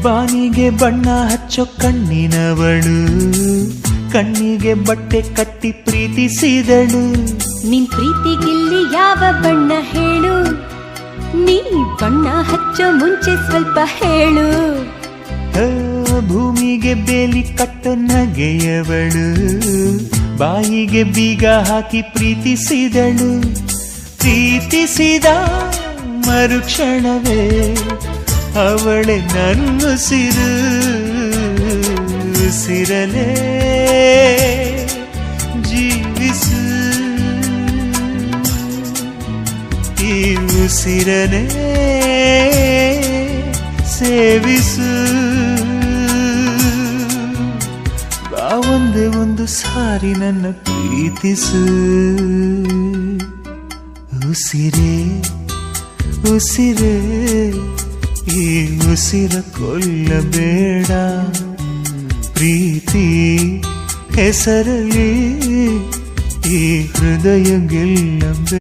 ಬಾನಿಗೆ ಬಣ್ಣ ಹಚ್ಚೋ ಕಣ್ಣಿನವಳು, ಕಣ್ಣಿಗೆ ಬಟ್ಟೆ ಕಟ್ಟಿ ಪ್ರೀತಿಸಿದಳು. ನಿನ್ ಪ್ರೀತಿಗಿಲ್ಲಿ ಯಾವ ಬಣ್ಣ ಹೇಳು, ನೀ ಬಣ್ಣ ಹಚ್ಚೋ ಮುಂಚೆ ಸ್ವಲ್ಪ ಹೇಳು. ಭೂಮಿಗೆ ಬೇಲಿ ಕಟ್ಟೋ ನಗೆಯವಳು, ಬಾಯಿಗೆ ಬೀಗ ಹಾಕಿ ಪ್ರೀತಿಸಿದಳು. ಪ್ರೀತಿಸಿದ ಮರುಕ್ಷಣವೇ ಅವಳೆ ನನ್ನುಸಿರು, ಉಸಿರಲೇ ಜೀವಿಸು, ಈ ಉಸಿರನೇ ಸೇವಿಸು. ಬಾ ಒಂದೇ ಒಂದು ಸಾರಿ ನನ್ನ ಪ್ರೀತಿಸು. ಉಸಿರೇ ಉಸಿರೇ ಈ ಉಸಿರ ಕೊಲ್ಲಬೇಡ, ಪ್ರೀತಿ ಹೆಸರಲ್ಲಿ ಈ ಹೃದಯ ಗೆಲ್ಲಬೇಡ.